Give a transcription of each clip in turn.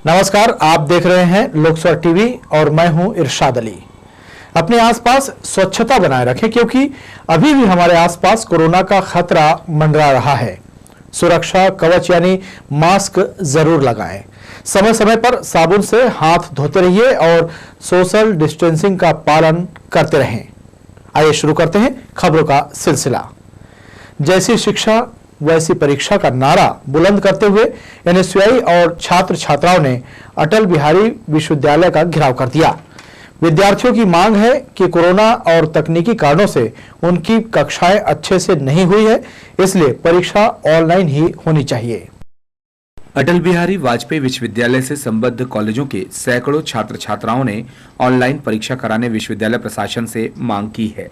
नमस्कार, आप देख रहे हैं लोकसभा टीवी और मैं हूं इरशाद अली। अपने आसपास स्वच्छता बनाए रखें क्योंकि अभी भी हमारे आसपास कोरोना का खतरा मंडरा रहा है। सुरक्षा कवच यानी मास्क जरूर लगाएं। समय समय पर साबुन से हाथ धोते रहिए और सोशल डिस्टेंसिंग का पालन करते रहें। आइए शुरू करते हैं खबरों का सिलसिला। जैसी शिक्षा वैसी परीक्षा का नारा बुलंद करते हुए एनएसयूआई और छात्र छात्राओं ने अटल बिहारी विश्वविद्यालय का घेराव कर दिया। विद्यार्थियों की मांग है कि कोरोना और तकनीकी कारणों से उनकी कक्षाएं अच्छे से नहीं हुई है, इसलिए परीक्षा ऑनलाइन ही होनी चाहिए। अटल बिहारी वाजपेयी विश्वविद्यालय से संबद्ध कॉलेजों के सैकड़ों छात्र छात्राओं ने ऑनलाइन परीक्षा कराने विश्वविद्यालय प्रशासन से मांग की है।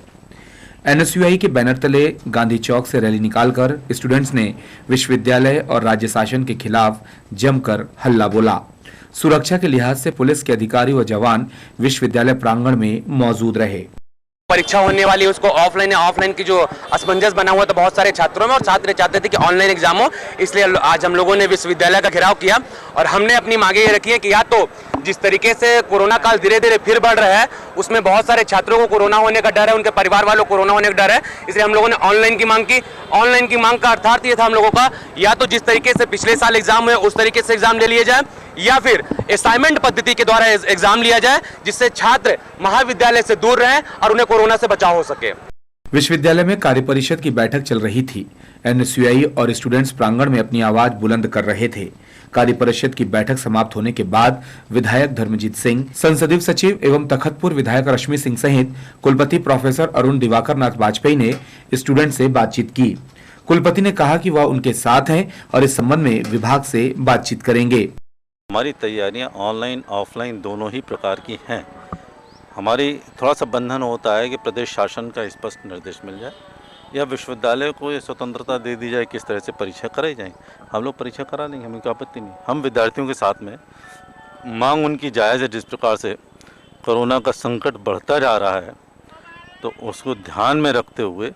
एनएसयूआई के बैनर तले गांधी चौक से रैली निकालकर स्टूडेंट्स ने विश्वविद्यालय और राज्य शासन के खिलाफ जमकर हल्ला बोला। सुरक्षा के लिहाज से पुलिस के अधिकारी व जवान विश्वविद्यालय प्रांगण में मौजूद रहे। परीक्षा होने वाली है उसको ऑफलाइन या ऑफलाइन की जो असमंजस बना हुआ था बहुत सारे छात्रों में, और छात्र चाहते थे कि ऑनलाइन एग्जाम हो, इसलिए आज हम लोगों ने विश्वविद्यालय का घेराव किया और हमने अपनी मांगे ये रखी है कि या तो जिस तरीके से कोरोना काल धीरे धीरे फिर बढ़ रहा है उसमें बहुत सारे छात्रों को कोरोना होने का डर है, उनके परिवार वालों को कोरोना होने का डर है, इसलिए हम लोगों ने ऑनलाइन की मांग की। ऑनलाइन की मांग का अर्थात ये था हम लोगों का, या तो जिस तरीके से पिछले साल एग्जाम हुए उस तरीके से एग्जाम ले लिए जाए या फिर असाइनमेंट पद्धति के द्वारा एग्जाम लिया जाए, जिससे छात्र महाविद्यालय से दूर रहें और उन्हें कोरोना से बचाव हो सके। विश्वविद्यालय में कार्य परिषद की बैठक चल रही थी। एनएसयूआई और स्टूडेंट्स प्रांगण में अपनी आवाज बुलंद कर रहे थे। कार्य परिषद की बैठक समाप्त होने के बाद विधायक धर्मजीत सिंह, संसदीय सचिव एवं तखतपुर विधायक रश्मि सिंह सहित कुलपति प्रोफेसर अरुण दिवाकर नाथ वाजपेयी ने स्टूडेंट से बातचीत की। कुलपति ने कहा कि वह उनके साथ हैं और इस संबंध में विभाग से बातचीत करेंगे। हमारी तैयारियां ऑनलाइन ऑफलाइन दोनों ही प्रकार की हैं। हमारी थोड़ा सा बंधन होता है कि प्रदेश शासन का स्पष्ट निर्देश मिल जाए या विश्वविद्यालय को ये स्वतंत्रता दे दी जाए किस तरह से परीक्षा कराई जाए। हम लोग परीक्षा करा लेंगे, हमें कोई आपत्ति नहीं। हम विद्यार्थियों के साथ में मांग उनकी जायज़ है। जिस प्रकार से कोरोना का संकट बढ़ता जा रहा है तो उसको ध्यान में रखते हुए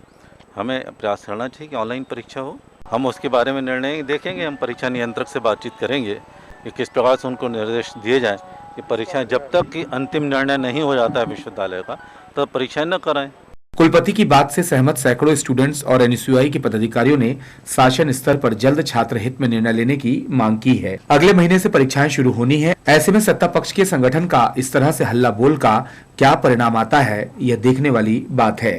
हमें प्रयास करना चाहिए कि ऑनलाइन परीक्षा हो। हम उसके बारे में निर्णय देखेंगे। हम परीक्षा नियंत्रक से बातचीत करेंगे कि किस प्रकार से उनको निर्देश दिए जाएँ कि परीक्षाएं जब तक कि अंतिम निर्णय नहीं हो जाता है विश्वविद्यालय का तब परीक्षाएं न कराएं। कुलपति की बात से सहमत सैकड़ों स्टूडेंट्स और एनएसयूआई के पदाधिकारियों ने शासन स्तर पर जल्द छात्र हित में निर्णय लेने की मांग की है। अगले महीने से परीक्षाएं शुरू होनी है। ऐसे में सत्ता पक्ष के संगठन का इस तरह से हल्ला बोल का क्या परिणाम आता है, यह देखने वाली बात है।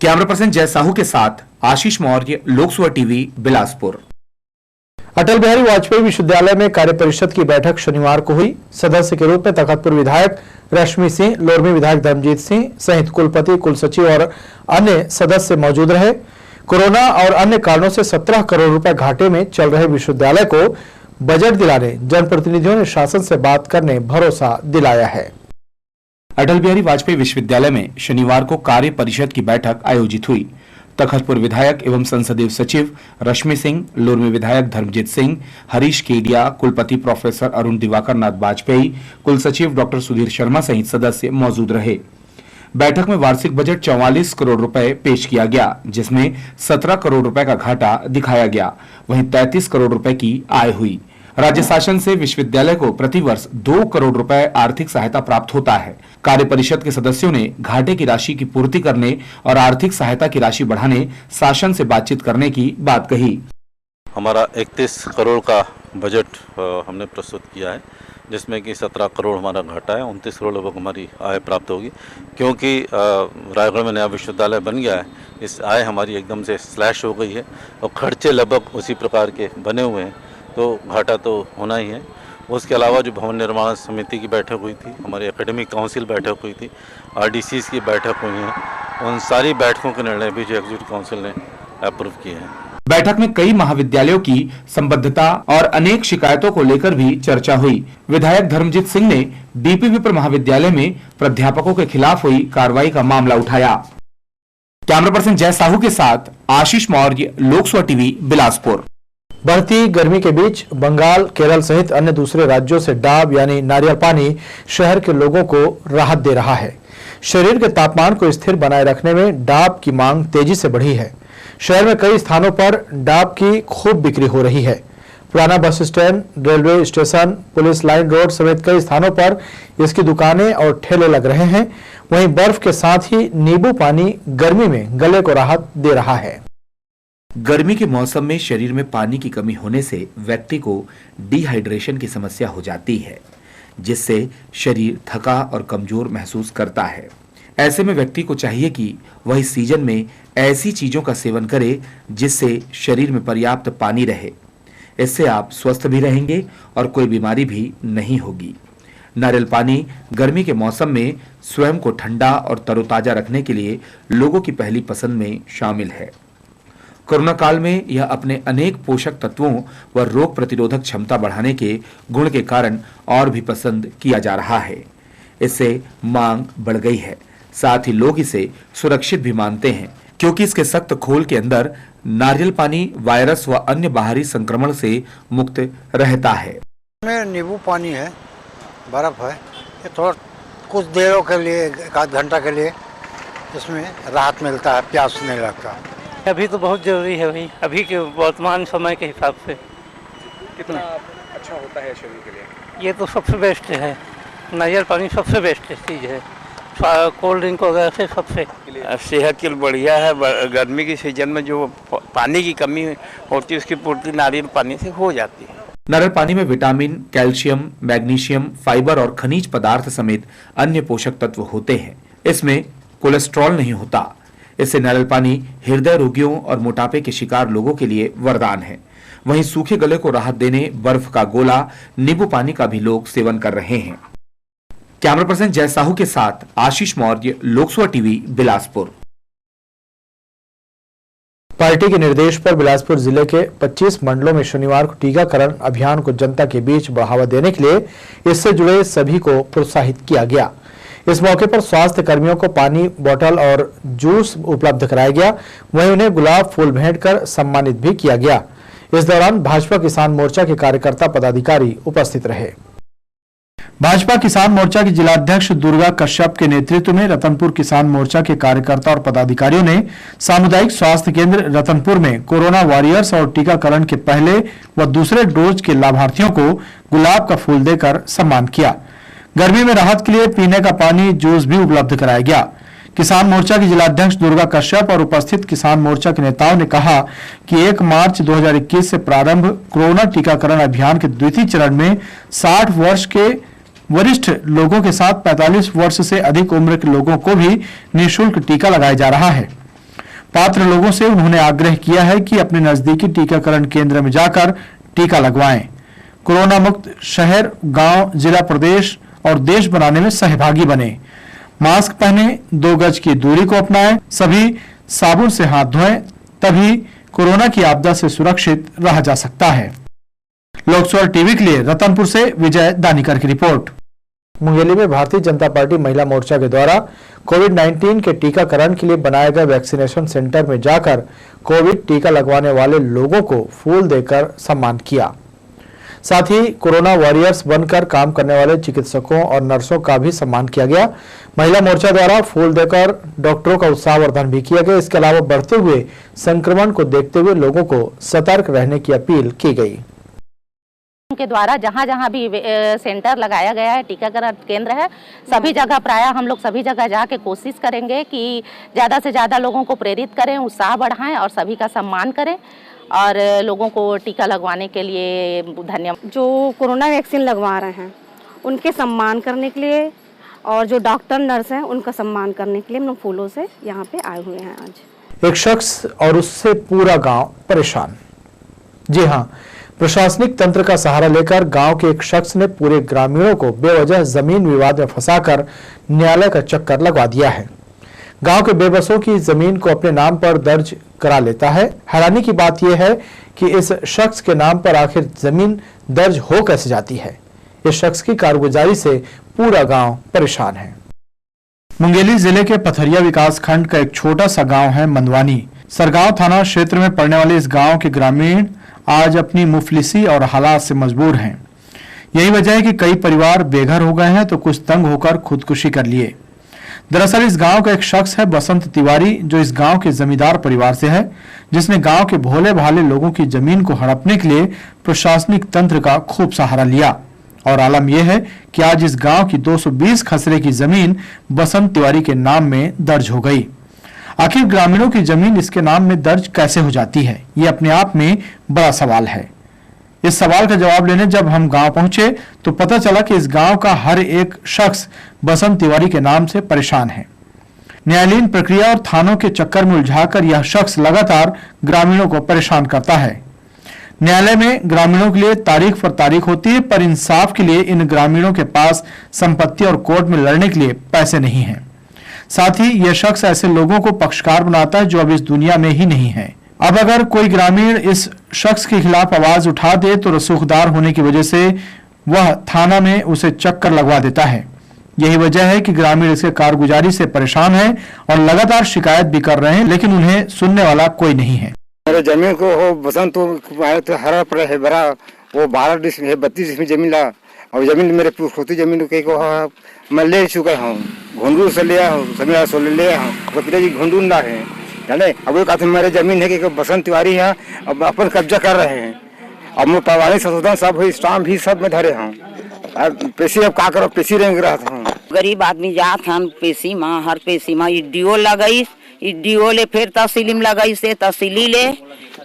कैमरा पर्सन जय साहू के साथ आशीष मौर्य, लोकसभा टीवी, बिलासपुर। अटल बिहारी वाजपेयी विश्वविद्यालय में कार्य परिषद की बैठक शनिवार को हुई। सदस्य के रूप में तखतपुर विधायक रश्मि सिंह, लोरमी विधायक धर्मजीत सिंह सहित कुलपति, कुलसचिव और अन्य सदस्य मौजूद रहे। कोरोना और अन्य कारणों से 17 करोड़ रुपए घाटे में चल रहे विश्वविद्यालय को बजट दिलाने जनप्रतिनिधियों ने शासन से बात करने भरोसा दिलाया है। अटल बिहारी वाजपेयी विश्वविद्यालय में शनिवार को कार्य परिषद की बैठक आयोजित हुई। तखतपुर विधायक एवं संसदीय सचिव रश्मि सिंह, लोरमी विधायक धर्मजीत सिंह, हरीश केडिया, कुलपति प्रोफेसर अरुण दिवाकर नाथ वाजपेयी, कुलसचिव डॉक्टर सुधीर शर्मा सहित सदस्य मौजूद रहे। बैठक में वार्षिक बजट 44 करोड़ रुपए पेश किया गया, जिसमें 17 करोड़ रुपए का घाटा दिखाया गया। वहीं 33 करोड़ रुपए की आय हुई। राज्य शासन से विश्वविद्यालय को प्रतिवर्ष 2 करोड़ रुपए आर्थिक सहायता प्राप्त होता है। कार्य परिषद के सदस्यों ने घाटे की राशि की पूर्ति करने और आर्थिक सहायता की राशि बढ़ाने शासन से बातचीत करने की बात कही। हमारा 31 करोड़ का बजट हमने प्रस्तुत किया है, जिसमें कि 17 करोड़ हमारा घाटा है। 29 करोड़ लगभग हमारी आय प्राप्त होगी, क्योंकि रायगढ़ में नया विश्वविद्यालय बन गया है। इस आय हमारी एकदम से स्लैश हो गई है और खर्चे लगभग उसी प्रकार के बने हुए हैं, तो घाटा तो होना ही है। उसके अलावा जो भवन निर्माण समिति की बैठक हुई थी, हमारी एकेडमिक काउंसिल बैठक हुई थी, आरडीसीज की बैठक हुई है, उन सारी बैठकों के निर्णय भी जो एग्जीक्यूटिव काउंसिल ने अप्रूव किए हैं। बैठक में कई महाविद्यालयों की संबद्धता और अनेक शिकायतों को लेकर भी चर्चा हुई। विधायक धर्मजीत सिंह ने डीपी विप्र महाविद्यालय में प्राध्यापकों के खिलाफ हुई कार्रवाई का मामला उठाया। कैमरा पर्सन जय साहू के साथ आशीष मौर्य, लोकसभा टीवी, बिलासपुर। बढ़ती गर्मी के बीच बंगाल, केरल सहित अन्य दूसरे राज्यों से डाब यानी नारियल पानी शहर के लोगों को राहत दे रहा है। शरीर के तापमान को स्थिर बनाए रखने में डाब की मांग तेजी से बढ़ी है। शहर में कई स्थानों पर डाब की खूब बिक्री हो रही है। पुराना bus stand, railway station, police line road समेत कई स्थानों पर इसकी दुकानें और ठेले लग रहे हैं। वहीं बर्फ के साथ ही नींबू पानी गर्मी में गले को राहत दे रहा है। गर्मी के मौसम में शरीर में पानी की कमी होने से व्यक्ति को डिहाइड्रेशन की समस्या हो जाती है, जिससे शरीर थका और कमजोर महसूस करता है। ऐसे में व्यक्ति को चाहिए कि वह इस सीजन में ऐसी चीजों का सेवन करे जिससे शरीर में पर्याप्त पानी रहे। इससे आप स्वस्थ भी रहेंगे और कोई बीमारी भी नहीं होगी। नारियल पानी गर्मी के मौसम में स्वयं को ठंडा और तरोताजा रखने के लिए लोगों की पहली पसंद में शामिल है। कोरोना काल में यह अपने अनेक पोषक तत्वों व रोग प्रतिरोधक क्षमता बढ़ाने के गुण के कारण और भी पसंद किया जा रहा है। इससे मांग बढ़ गई है। साथ ही लोग इसे सुरक्षित भी मानते हैं, क्योंकि इसके सख्त खोल के अंदर नारियल पानी वायरस व अन्य बाहरी संक्रमण से मुक्त रहता है। में नींबू पानी है, बर्फ है, ये थोड़ा कुछ देरों के लिए, एक आध घंटा के लिए इसमें राहत मिलता है, प्यास नहीं लगता। अभी तो बहुत ज़रूरी है भाई, अभी के वर्तमान समय के हिसाब से। कितना अच्छा होता है शरीर के लिए? ये तो सबसे बेस्ट है, नारियल पानी सबसे बेस्ट चीज़ है, कोल्ड ड्रिंक वगैरह से सबसे। सेहत के लिए बढ़िया है। गर्मी की सीजन में जो पानी की कमी होती है उसकी पूर्ति नारियल पानी से हो जाती है। नारियल पानी में विटामिन, कैल्शियम, मैग्नीशियम, फाइबर और खनिज पदार्थ समेत अन्य पोषक तत्व होते हैं। इसमें कोलेस्ट्रॉल नहीं होता। इससे नारियल पानी हृदय रोगियों और मोटापे के शिकार लोगों के लिए वरदान है। वहीं सूखे गले को राहत देने बर्फ का गोला, नींबू पानी का भी लोग सेवन कर रहे हैं। कैमरा पर्सन जय साहू के साथ आशीष मौर्य, लोकसभा टीवी, बिलासपुर। पार्टी के निर्देश पर बिलासपुर जिले के 25 मंडलों में शनिवार को टीकाकरण अभियान को जनता के बीच बढ़ावा देने के लिए इससे जुड़े सभी को प्रोत्साहित किया गया। इस मौके पर स्वास्थ्य कर्मियों को पानी बोतल और जूस उपलब्ध कराया गया। वहीं उन्हें गुलाब फूल भेंट कर सम्मानित भी किया गया। इस दौरान भाजपा किसान मोर्चा के कार्यकर्ता पदाधिकारी उपस्थित रहे। भाजपा किसान मोर्चा की जिलाध्यक्ष दुर्गा कश्यप के नेतृत्व में रतनपुर किसान मोर्चा के कार्यकर्ता और पदाधिकारियों ने सामुदायिक स्वास्थ्य केंद्र रतनपुर में कोरोना वॉरियर्स और टीकाकरण के पहले व दूसरे डोज के लाभार्थियों को गुलाब का फूल देकर सम्मान किया। गर्मी में राहत के लिए पीने का पानी, जूस भी उपलब्ध कराया गया। किसान मोर्चा की जिलाध्यक्ष दुर्गा कश्यप और उपस्थित किसान मोर्चा के नेताओं ने कहा कि 1 मार्च 2021 से प्रारंभ कोरोना टीकाकरण अभियान के द्वितीय चरण में 60 वर्ष के वरिष्ठ लोगों के साथ 45 वर्ष से अधिक उम्र के लोगों को भी निःशुल्क टीका लगाया जा रहा है। पात्र लोगों से उन्होंने आग्रह किया है कि अपने नजदीकी टीकाकरण केंद्र में जाकर टीका लगवाएं। कोरोना मुक्त शहर, गांव, जिला, प्रदेश और देश बनाने में सहभागी बने। मास्क पहने, 2 गज की दूरी को अपनाएं, सभी साबुन से हाथ धोएं, तभी कोरोना की आपदा से सुरक्षित रहा जा सकता है। लोकसभा टीवी के लिए रतनपुर से विजय दानिकर की रिपोर्ट। मुंगेली में भारतीय जनता पार्टी महिला मोर्चा के द्वारा कोविड-19 के टीकाकरण के लिए बनाए गए वैक्सीनेशन सेंटर में जाकर कोविड टीका लगवाने वाले लोगों को फूल देकर सम्मान किया। साथ ही कोरोना वॉरियर्स बनकर काम करने वाले चिकित्सकों और नर्सों का भी सम्मान किया गया। महिला मोर्चा द्वारा फूल देकर डॉक्टरों का उत्साहवर्धन भी किया गया। इसके अलावा बढ़ते हुए संक्रमण को देखते हुए लोगों को सतर्क रहने की अपील की गई। के द्वारा जहाँ जहाँ भी सेंटर लगाया गया है, टीकाकरण केंद्र है, सभी जगह प्रायः हम लोग सभी जगह जाके कोशिश करेंगे कि ज़्यादा से ज़्यादा लोगों को प्रेरित करें, उत्साह बढ़ाएं और सभी का सम्मान करें और लोगों को टीका लगवाने के लिए धन्यवाद। जो कोरोना वैक्सीन लगवा रहे हैं उनके सम्मान करने के लिए और जो डॉक्टर नर्स हैं उनका सम्मान करने के लिए हम लोग फूलों से यहाँ पे आए हुए हैं। आज एक शख्स और उससे पूरा गांव परेशान। जी हां, प्रशासनिक तंत्र का सहारा लेकर गांव के एक शख्स ने पूरे ग्रामीणों को बेवजह जमीन विवाद में फंसाकर न्यायालय का चक्कर लगवा दिया है। गांव के बेबसों की जमीन को अपने नाम पर दर्ज करा लेता है। हैरानी की बात यह है कि इस शख्स के नाम पर आखिर जमीन दर्ज हो कैसे जाती है। इस शख्स की कारगुजारी से पूरा गांव परेशान है। मुंगेली जिले के पथरिया विकास खंड का एक छोटा सा गांव है मंदवानी। सरगांव थाना क्षेत्र में पड़ने वाले इस गांव के ग्रामीण आज अपनी मुफलिसी और हालात से मजबूर हैं। यही वजह है कि कई परिवार बेघर हो गए हैं तो कुछ तंग होकर खुदकुशी कर लिए। दरअसल इस गांव का एक शख्स है बसंत तिवारी, जो इस गांव के जमींदार परिवार से है, जिसने गांव के भोले भाले लोगों की जमीन को हड़पने के लिए प्रशासनिक तंत्र का खूब सहारा लिया। और आलम यह है कि आज इस गांव की 220 खसरे की जमीन बसंत तिवारी के नाम में दर्ज हो गई। आखिर ग्रामीणों की जमीन इसके नाम में दर्ज कैसे हो जाती है, ये अपने आप में बड़ा सवाल है। इस सवाल का जवाब लेने जब हम गांव पहुंचे तो पता चला कि इस गांव का हर एक शख्स बसंत तिवारी के नाम से परेशान है। न्यायालयीन प्रक्रिया और थानों के चक्कर में उलझाकर यह शख्स लगातार ग्रामीणों को परेशान करता है। न्यायालय में ग्रामीणों के लिए तारीख पर तारीख होती है, पर इंसाफ के लिए इन ग्रामीणों के पास संपत्ति और कोर्ट में लड़ने के लिए पैसे नहीं हैं। साथ ही यह शख्स ऐसे लोगों को पक्षकार बनाता है जो अब इस दुनिया में ही नहीं है। अब अगर कोई ग्रामीण इस शख्स के खिलाफ आवाज उठा दे तो रसूखदार होने की वजह से वह थाना में उसे चक्कर लगवा देता है। यही वजह है कि ग्रामीण इसके कारगुजारी से परेशान है और लगातार शिकायत भी कर रहे हैं, लेकिन उन्हें सुनने वाला कोई नहीं है। मेरे जमीन को हो बसंत तो हरा पड़ा है बड़ा, वो 12 डिसमिल है, 32 डिसमिल जमीन ला, और जमीन मेरे खोती जमीन को मैं ले चुका हूँ, घुंडू से लिया हूँ, समीरा से लिया हूँ, पिताजी घुंडू ना है जाने। अब एक कहते मेरे जमीन है कि बसंत तिवारी है, अब अपन कब्जा कर रहे हैं। अब मैं प्रवानी संशोधन सब हुई, स्टाम्प भी सब में धरे हूँ, पेशी अब का करो, पेशी रेंग रहा था। गरीब आदमी जात हन पेशी माँ, हर पेशी माँ ईडीओ लगाई, ईडीओ ले फिर तहसीली में लगाई, से तहसीली ले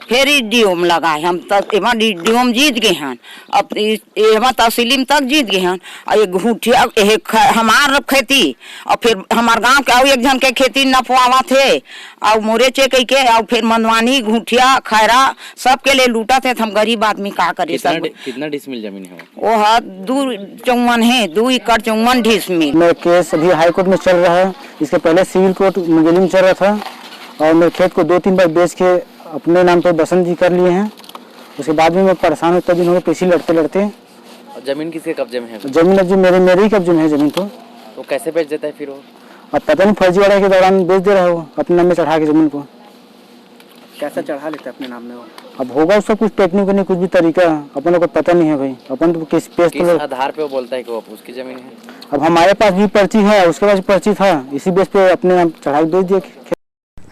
फिर ईडीओ में लगाए। हम तक एमा ईडीओ में जीत गए हैं, अब एमा तहसीली में तक जीत गए हैं। और ये घूठिया हमार खेती और फिर हमार गांव के एक जन के खेती नपवावा थे, और मोरे चे कह के और फिर मंदवानी घूठिया खैरा सबके लिए लूटा थे। हम गरीब आदमी का करे। कितना डिसमिल जमीन है? वो है 254 है, 2 एकड़ 54 डिसमिल। मेरा केस अभी हाई कोर्ट में चल रहा है। इसके पहले सिविल कोर्ट मुंगेली में चल रहा था, और मेरे खेत को 2-3 बार बेच के अपने नाम पर बसंत जी कर लिए हैं। उसके बाद भी मैं परेशान हूँ, दिन हो गए पेशी लड़ते लड़ते। जमीन किसके कब्जे में है? जमीन अब जो मेरे ही कब्जे में है जमीन। तो कैसे बेच देता है फिर वो? अब पता नहीं, फर्जीवाड़ा के दौरान बेच दे रहा है वो अपने नाम में चढ़ा के जमीन को। कैसा चढ़ा लेता है अपने नाम में वो? अब होगा उसका कुछ टेक्निक नहीं, कुछ भी तरीका अपन को पता नहीं है भाई। अपन तो किस आधार पे वो बोलता है कि वो उसकी जमीन है? अब हमारे पास भी पर्ची है, उसके पास पर्ची था, इसी बेस पे अपने नाम चढ़ा के बेच दिया।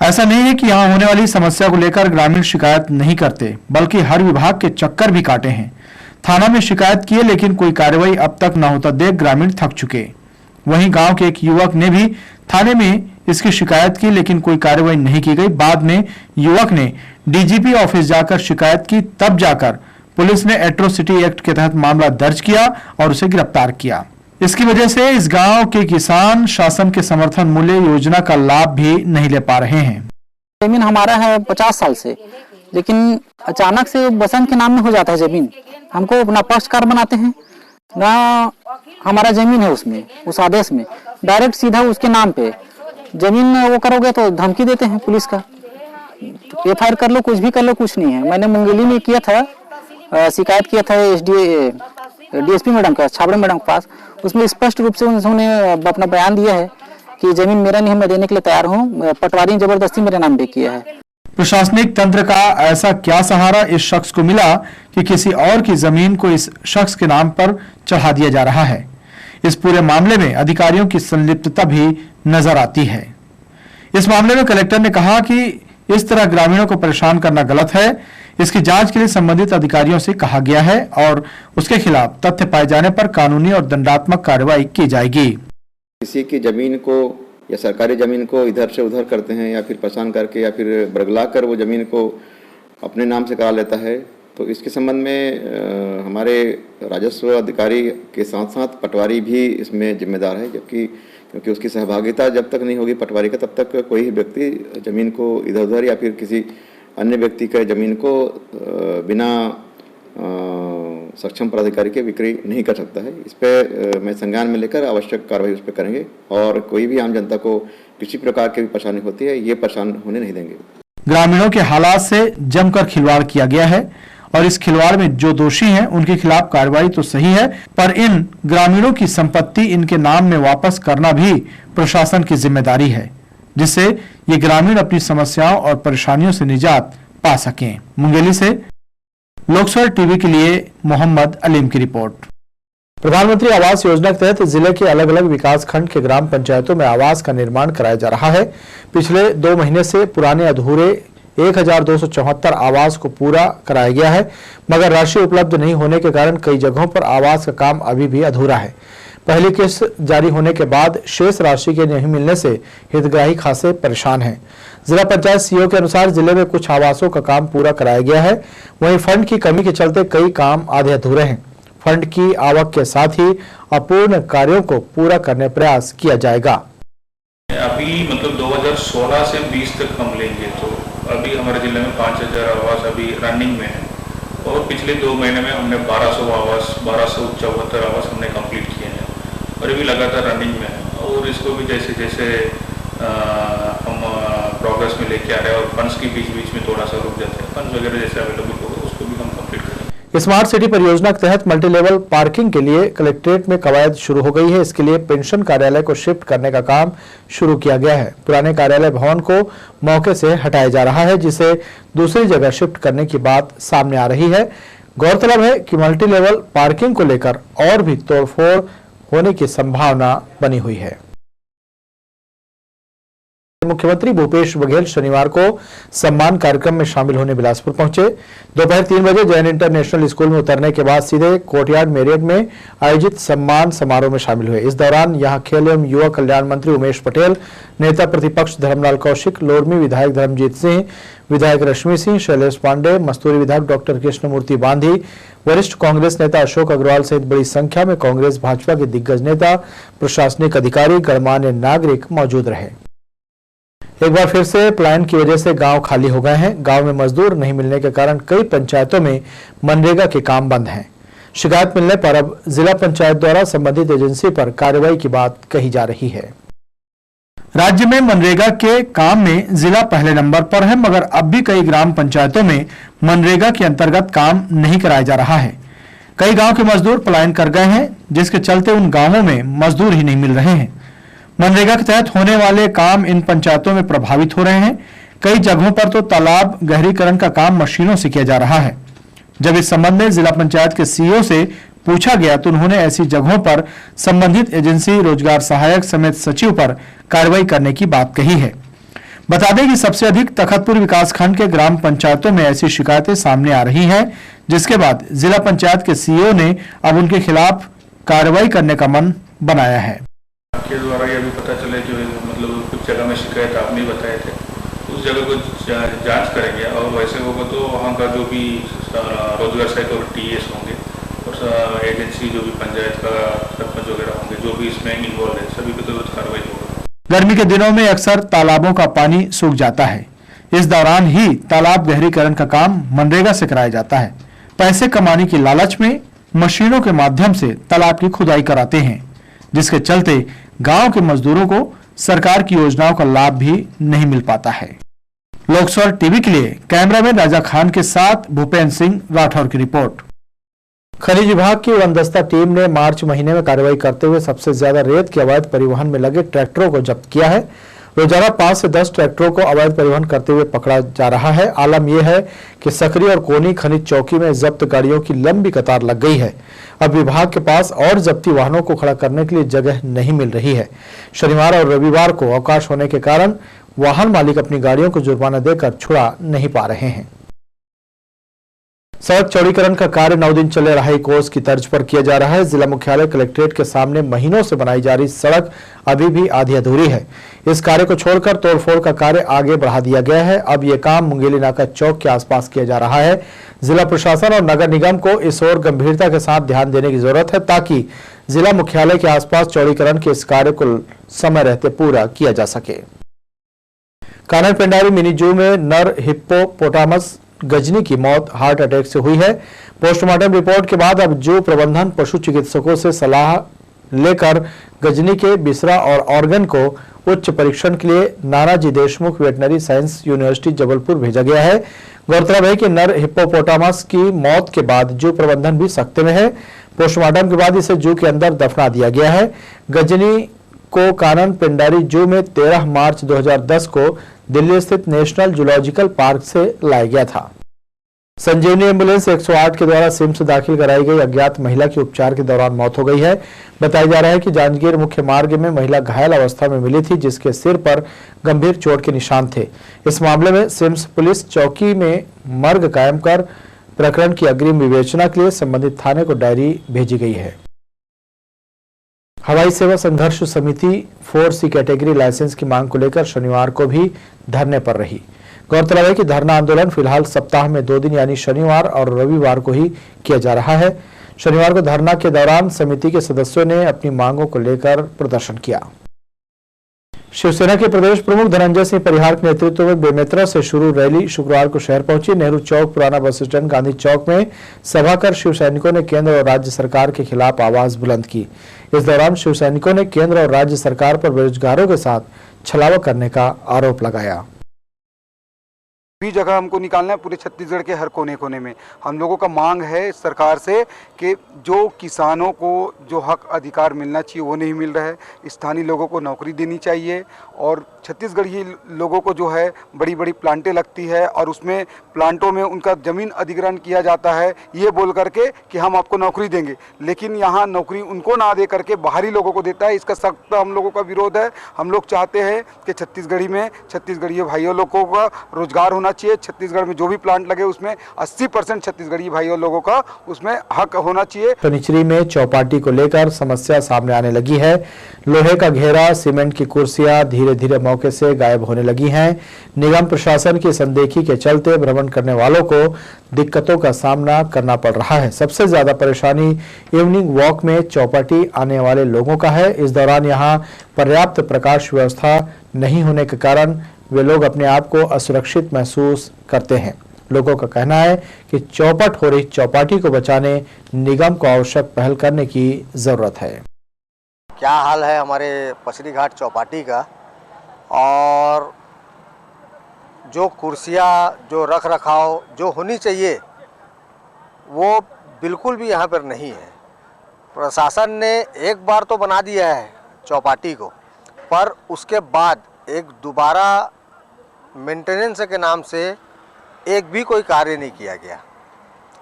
ऐसा नहीं है कि यहाँ होने वाली समस्या को लेकर ग्रामीण शिकायत नहीं करते, बल्कि हर विभाग के चक्कर भी काटे हैं। थाना में शिकायत किए लेकिन कोई कार्रवाई अब तक न होता देख ग्रामीण थक चुके। वहीं गांव के एक युवक ने भी थाने में इसकी शिकायत की, लेकिन कोई कार्रवाई नहीं की गई। बाद में युवक ने डीजीपी ऑफिस जाकर शिकायत की, तब जाकर पुलिस ने एट्रोसिटी एक्ट के तहत मामला दर्ज किया और उसे गिरफ्तार किया। इसकी वजह से इस गांव के किसान शासन के समर्थन मूल्य योजना का लाभ भी नहीं ले पा रहे हैं। जमीन हमारा है 50 साल से, लेकिन अचानक से बसंत के नाम में हो जाता है जमीन। हमको अपना पक्षकार बनाते हैं ना, हमारा जमीन है उसमें, उस आदेश में डायरेक्ट सीधा उसके नाम पे जमीन वो करोगे तो धमकी देते हैं पुलिस का, तो FIR कर लो, कुछ भी कर लो, कुछ नहीं है। मैंने मुंगेली में किया था, शिकायत किया था DSP मैडम का, छाबड़े मैडम के पास। उसमें स्पष्ट रूप से उन्होंने अपना बयान दिया है कि जमीन मेरा नहीं है, मैं देने के लिए तैयार हूँ। पटवारी ने जबरदस्ती मेरे नाम पे किया है। प्रशासनिक तंत्र का ऐसा क्या सहारा इस शख्स को मिला कि किसी और की जमीन को इस शख्स के नाम पर चढ़ा दिया जा रहा है। इस पूरे मामले में अधिकारियों की संलिप्तता भी नजर आती है। इस मामले में कलेक्टर ने कहा कि इस तरह ग्रामीणों को परेशान करना गलत है। इसकी जांच के लिए संबंधित अधिकारियों से कहा गया है और उसके खिलाफ तथ्य पाए जाने पर कानूनी और दंडात्मक कार्रवाई की जाएगी। किसी की जमीन को या सरकारी जमीन को इधर से उधर करते हैं, या फिर परेशान करके या फिर बरगला कर वो जमीन को अपने नाम से करा लेता है, तो इसके संबंध में हमारे राजस्व अधिकारी के साथ साथ पटवारी भी इसमें जिम्मेदार है। जबकि क्योंकि उसकी सहभागिता जब तक नहीं होगी पटवारी का, तब तक कोई व्यक्ति जमीन को इधर उधर या फिर किसी अन्य व्यक्ति के जमीन को बिना सक्षम प्राधिकारी के बिक्री नहीं कर सकता है। इस पे मैं संज्ञान में लेकर आवश्यक कार्रवाई उस पर करेंगे, और कोई भी आम जनता को किसी प्रकार की भी परेशानी होती है, ये परेशान होने नहीं देंगे। ग्रामीणों के हालात से जमकर खिलवाड़ किया गया है और इस खिलवाड़ में जो दोषी हैं उनके खिलाफ कार्रवाई तो सही है, पर इन ग्रामीणों की संपत्ति इनके नाम में वापस करना भी प्रशासन की जिम्मेदारी है, जिससे ये ग्रामीण अपनी समस्याओं और परेशानियों से निजात पा सकें। मुंगेली से लोकसभा टीवी के लिए मोहम्मद अलीम की रिपोर्ट। प्रधानमंत्री आवास योजना के तहत जिले के अलग अलग विकास खंड के ग्राम पंचायतों में आवास का निर्माण कराया जा रहा है। पिछले 2 महीने से पुराने अधूरे 1274 आवास को पूरा कराया गया है, मगर राशि उपलब्ध नहीं होने के कारण कई जगहों पर आवास का काम अभी भी अधूरा है। पहली किस्त जारी होने के बाद शेष राशि के नहीं मिलने से हितग्राही खासे परेशान हैं। जिला पंचायत सीईओ के अनुसार जिले में कुछ आवासों का काम पूरा कराया गया है, वहीं फंड की कमी के चलते कई काम आधे अधूरे हैं। फंड की आवक के साथ ही अपूर्ण कार्यों को पूरा करने प्रयास किया जाएगा। अभी मतलब 2016 से 20 तक हम लेंगे तो अभी हमारे जिले में 5000 आवास अभी रनिंग में है और पिछले 2 महीने में हमने 1274 आवास हमने कंप्लीट किए हैं और अभी लगातार रनिंग में है। और इसको भी जैसे जैसे हम प्रोग्रेस में लेके आ रहे हैं और फंड्स की बीच बीच में थोड़ा सा रुक जाते हैं, फंड्स वगैरह जैसे अवेलेबल होगा उसको भी हम कंप्लीट करेंगे। स्मार्ट सिटी परियोजना के तहत मल्टी लेवल पार्किंग के लिए कलेक्ट्रेट में कवायद शुरू हो गई है। इसके लिए पेंशन कार्यालय को शिफ्ट करने का काम शुरू किया गया है। पुराने कार्यालय भवन को मौके से हटाया जा रहा है, जिसे दूसरी जगह शिफ्ट करने की बात सामने आ रही है। गौरतलब है कि मल्टी लेवल पार्किंग को लेकर और भी तोड़फोड़ होने की संभावना बनी हुई है। मुख्यमंत्री भूपेश बघेल शनिवार को सम्मान कार्यक्रम में शामिल होने बिलासपुर पहुंचे। दोपहर 3 बजे जैन इंटरनेशनल स्कूल में उतरने के बाद सीधे कोर्टयार्ड मेरियट में आयोजित सम्मान समारोह में शामिल हुए। इस दौरान यहां खेल एवं युवा कल्याण मंत्री उमेश पटेल, नेता प्रतिपक्ष धर्मलाल कौशिक, लोरमी विधायक धर्मजीत सिंह, विधायक रश्मि सिंह, शैलेश पांडे, मस्तूरी विधायक डॉक्टर कृष्णमूर्ति बांधी, वरिष्ठ कांग्रेस नेता अशोक अग्रवाल सहित बड़ी संख्या में कांग्रेस भाजपा के दिग्गज नेता, प्रशासनिक अधिकारी, गणमान्य नागरिक मौजूद रहे। एक बार फिर से पलायन की वजह से गांव खाली हो गए हैं। गांव में मजदूर नहीं मिलने के कारण कई पंचायतों में मनरेगा के काम बंद हैं। शिकायत मिलने पर अब जिला पंचायत द्वारा संबंधित एजेंसी पर कार्रवाई की बात कही जा रही है। राज्य में मनरेगा के काम में जिला पहले नंबर पर है, मगर अब भी कई ग्राम पंचायतों में मनरेगा के अंतर्गत काम नहीं कराया जा रहा है। कई गाँव के मजदूर पलायन कर गए हैं, जिसके चलते उन गाँवों में मजदूर ही नहीं मिल रहे हैं। मनरेगा के तहत होने वाले काम इन पंचायतों में प्रभावित हो रहे हैं। कई जगहों पर तो तालाब गहरीकरण का काम मशीनों से किया जा रहा है। जब इस संबंध में जिला पंचायत के सीईओ से पूछा गया तो उन्होंने ऐसी जगहों पर संबंधित एजेंसी, रोजगार सहायक समेत सचिव पर कार्रवाई करने की बात कही है। बता दें कि सबसे अधिक तखतपुर विकासखंड के ग्राम पंचायतों में ऐसी शिकायतें सामने आ रही हैं, जिसके बाद जिला पंचायत के सीईओ ने अब उनके खिलाफ कार्रवाई करने का मन बनाया है। के द्वारा यह भी पता चले जो मतलब कुछ जगह में शिकायत आपने बताए थे, उस जगह को जांच करेंगे और वैसे होगा तो वहाँ का जो भी रोजगार सहायक और टीएस होंगे और एजेंसी जो भी पंचायत का सरपंच वगैरह होंगे जो भी इसमें इन्वॉल्व है सभी पे तो कार्रवाई होगी। गर्मी के दिनों में अक्सर तालाबों का पानी सूख जाता है। इस दौरान ही तालाब गहरीकरण का काम मनरेगा से कराया जाता है। पैसे कमाने की लालच में मशीनों के माध्यम से तालाब की खुदाई कराते हैं, जिसके चलते गांव के मजदूरों को सरकार की योजनाओं का लाभ भी नहीं मिल पाता है। लोकसवर टीवी के लिए कैमरामैन राजा खान के साथ भूपेंद्र सिंह राठौर की रिपोर्ट। खनिज विभाग की उड़नदस्ता टीम ने मार्च महीने में कार्रवाई करते हुए सबसे ज्यादा रेत के अवैध परिवहन में लगे ट्रैक्टरों को जब्त किया है। रोजाना 5 से 10 ट्रैक्टरों को अवैध परिवहन करते हुए पकड़ा जा रहा है। आलम यह है कि सकरी और कोनी खनिज चौकी में जब्त गाड़ियों की लंबी कतार लग गई है। अब विभाग के पास और जब्ती वाहनों को खड़ा करने के लिए जगह नहीं मिल रही है। शनिवार और रविवार को अवकाश होने के कारण वाहन मालिक अपनी गाड़ियों को जुर्माना देकर छुड़ा नहीं पा रहे हैं। सड़क चौड़ीकरण का कार्य 9 दिन चले रहाई कोर्स की तर्ज पर किया जा रहा है। जिला मुख्यालय कलेक्ट्रेट के सामने महीनों से बनाई जा रही सड़क अभी भी आधी अधूरी है। इस कार्य को छोड़कर तोड़फोड़ का कार्य आगे बढ़ा दिया गया है। अब ये काम मुंगेली नाका चौक के आसपास किया जा रहा है। जिला प्रशासन और नगर निगम को इस ओर गंभीरता के साथ ध्यान देने की जरूरत है, ताकि जिला मुख्यालय के आसपास चौड़ीकरण के इस कार्य को समय रहते पूरा किया जा सके। कानन पेंडारी मिनी जू में नर हिप्पोपोटामस गजनी की मौत हार्ट अटैक से हुई है। पोस्टमार्टम रिपोर्ट के बाद अब जू प्रबंधन पशु चिकित्सकों से सलाह लेकर गजनी के बिसरा और ऑर्गन को उच्च परीक्षण के लिए Nanaji Deshmukh Veterinary Science University Jabalpur भेजा गया है। गौरतलब है कि नर हिप्पोपोटामस की मौत के बाद जू प्रबंधन भी सख्ते में है। पोस्टमार्टम के बाद इसे जू के अंदर दफना दिया गया है। गजनी को कानन पेंडारी जू में 13 मार्च 2010 को दिल्ली स्थित नेशनल जूलॉजिकल पार्क से लाया गया था। संजीवनी एम्बुलेंस 108 के द्वारा सिम्स दाखिल कराई गई अज्ञात महिला की उपचार के दौरान मौत हो गई है। बताया जा रहा है कि जांजगीर मुख्य मार्ग में महिला घायल अवस्था में मिली थी, जिसके सिर पर गंभीर चोट के निशान थे। इस मामले में सिम्स पुलिस चौकी में मर्ग कायम कर प्रकरण की अग्रिम विवेचना के लिए संबंधित थाने को डायरी भेजी गई है। हवाई सेवा संघर्ष समिति 4C कैटेगरी लाइसेंस की मांग को लेकर शनिवार को भी धरने पर रही। गौरतलब है कि धरना आंदोलन फिलहाल सप्ताह में 2 दिन यानी शनिवार और रविवार को ही किया जा रहा है। शनिवार को धरना के दौरान समिति के सदस्यों ने अपनी मांगों को लेकर प्रदर्शन किया। शिवसेना के प्रदेश प्रमुख धनंजय सिंह परिहार के नेतृत्व में बेमेतरा से शुरू रैली शुक्रवार को शहर पहुंची। नेहरू चौक, पुराना बस स्टैंड, गांधी चौक में सभा कर शिव सैनिकों ने केंद्र और राज्य सरकार के खिलाफ आवाज बुलंद की। इस दौरान शिव सैनिकों ने केंद्र और राज्य सरकार पर बेरोजगारों के साथ छलावा करने का आरोप लगाया। भी जगह हमको निकालना है पूरे छत्तीसगढ़ के हर कोने कोने में। हम लोगों का मांग है सरकार से कि जो किसानों को जो हक अधिकार मिलना चाहिए वो नहीं मिल रहा है। स्थानीय लोगों को नौकरी देनी चाहिए और छत्तीसगढ़ी लोगों को जो है बड़ी बड़ी प्लांटें लगती है और उसमें प्लांटों में उनका ज़मीन अधिग्रहण किया जाता है ये बोल करके कि हम आपको नौकरी देंगे, लेकिन यहाँ नौकरी उनको ना दे करके बाहरी लोगों को देता है। इसका सख्त हम लोगों का विरोध है। हम लोग चाहते हैं कि छत्तीसगढ़ी में छत्तीसगढ़ी भाइयों लोगों का रोजगार होना चाहिए। छत्तीसगढ़ में जो भी प्लांट लगे उसमें 80% छत्तीसगढ़ी भाइयों लोगों का उसमें हक होना चाहिए। शनिचरी में चौपाटी को लेकर समस्या सामने आने लगी है। लोहे का घेरा, सीमेंट की कुर्सियां धीरे धीरे मौके से गायब होने लगी हैं। निगम प्रशासन की संदेखी के चलते भ्रमण करने वालों को दिक्कतों का सामना करना पड़ रहा है। सबसे ज्यादा परेशानी इवनिंग वॉक में चौपाटी आने वाले लोगों का है। इस दौरान यहाँ पर्याप्त प्रकाश व्यवस्था नहीं होने के कारण वे लोग अपने आप को असुरक्षित महसूस करते हैं। लोगों का कहना है कि चौपट हो रही चौपाटी को बचाने निगम को आवश्यक पहल करने की जरूरत है। क्या हाल है हमारे पचरी घाट चौपाटी का, और जो कुर्सियाँ, जो रख रखाव जो होनी चाहिए वो बिल्कुल भी यहाँ पर नहीं है। प्रशासन ने एक बार तो बना दिया है चौपाटी को, पर उसके बाद एक दोबारा मेंटेनेंस के नाम से एक भी कोई कार्य नहीं किया गया।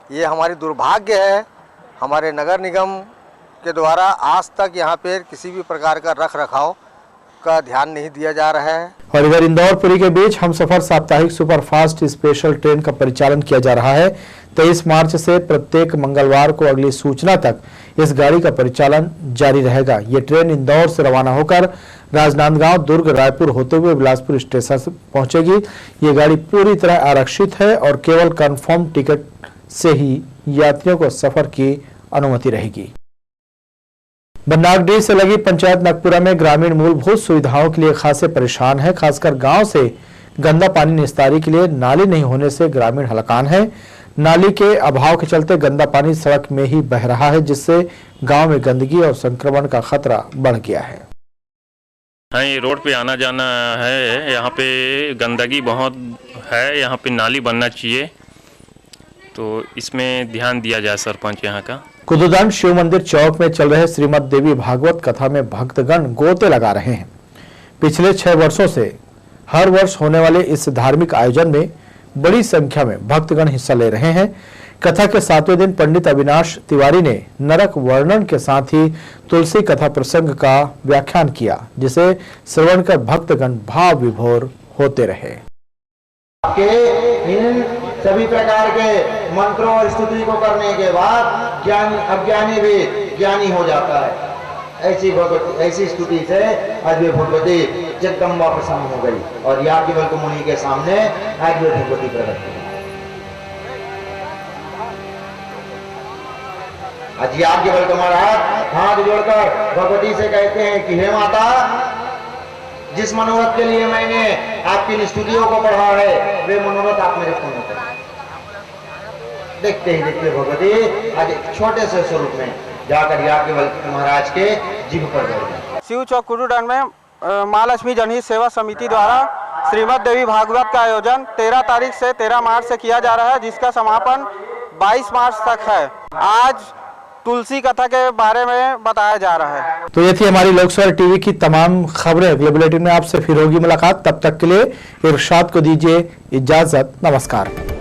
ये हमारी दुर्भाग्य है। हमारे नगर निगम के द्वारा आज तक यहाँ पे किसी भी प्रकार का रख रखाव का ध्यान नहीं दिया जा रहा है। और इधर इंदौर पुरी के बीच हमसफर साप्ताहिक सुपरफास्ट स्पेशल ट्रेन का परिचालन किया जा रहा है। 23 मार्च से प्रत्येक मंगलवार को अगली सूचना तक इस गाड़ी का परिचालन जारी रहेगा। ये ट्रेन इंदौर से रवाना होकर राजनांदगांव, दुर्ग, रायपुर होते हुए बिलासपुर स्टेशन से पहुंचेगी। ये गाड़ी पूरी तरह आरक्षित है और केवल कंफर्म टिकट से ही यात्रियों को सफर की अनुमति रहेगी। बन्नागडीह से लगी पंचायत नगपुरा में ग्रामीण मूलभूत सुविधाओं के लिए खासे परेशान है। खासकर गांव से गंदा पानी निस्तारी के लिए नाली नहीं होने से ग्रामीण हलकान है। नाली के अभाव के चलते गंदा पानी सड़क में ही बह रहा है, जिससे गांव में गंदगी और संक्रमण का खतरा बढ़ गया है। हाँ, ये रोड पे आना जाना है, यहाँ पे गंदगी बहुत है, यहाँ पे नाली बनना चाहिए, तो इसमें ध्यान दिया जाए सरपंच यहाँ का। कुदुदंड शिव मंदिर चौक में चल रहे श्रीमद देवी भागवत कथा में भक्तगण गोते लगा रहे हैं। पिछले 6 वर्षों से हर वर्ष होने वाले इस धार्मिक आयोजन में बड़ी संख्या में भक्तगण हिस्सा ले रहे हैं। कथा के 7वें दिन पंडित अविनाश तिवारी ने नरक वर्णन के साथ ही तुलसी कथा प्रसंग का व्याख्यान किया, जिसे श्रवण कर भक्तगण भाव विभोर होते रहे। इन सभी प्रकार के मंत्रों और स्तुति को करने के बाद ज्ञानी अज्ञानी भी ज्ञानी हो जाता है। ऐसी स्तुति से आज वे भगवती जगदम्बा प्रसन्न हो गई और याज्ञवल्क्य मुनि के सामने आज वे भगवती प्रकट हुई। आज याज्ञवल्क्य महाराज हाथ जोड़कर भगवती से कहते हैं कि हे माता, जिस मनोरथ के लिए मैंने आपकी स्तुतियों को पढ़ा है वे मनोरथ आप मेरे पूर्ण करें। देखते ही देखते भगवती आज एक छोटे से स्वरूप में जाकर याज्ञवल्क्य महाराज के जीभ पर गए। शिव चौक कुदुदंड में माँ लक्ष्मी जनहित सेवा समिति द्वारा श्रीमद देवी भागवत का आयोजन 13 तारीख से 13 मार्च से किया जा रहा है, जिसका समापन 22 मार्च तक है। आज तुलसी कथा के बारे में बताया जा रहा है। तो ये थी हमारी लोकसभा टीवी की तमाम खबरें। अगले बुलेटिन में आपसे फिर होगी मुलाकात। तब तक के लिए इरशाद को दीजिए इजाजत। नमस्कार।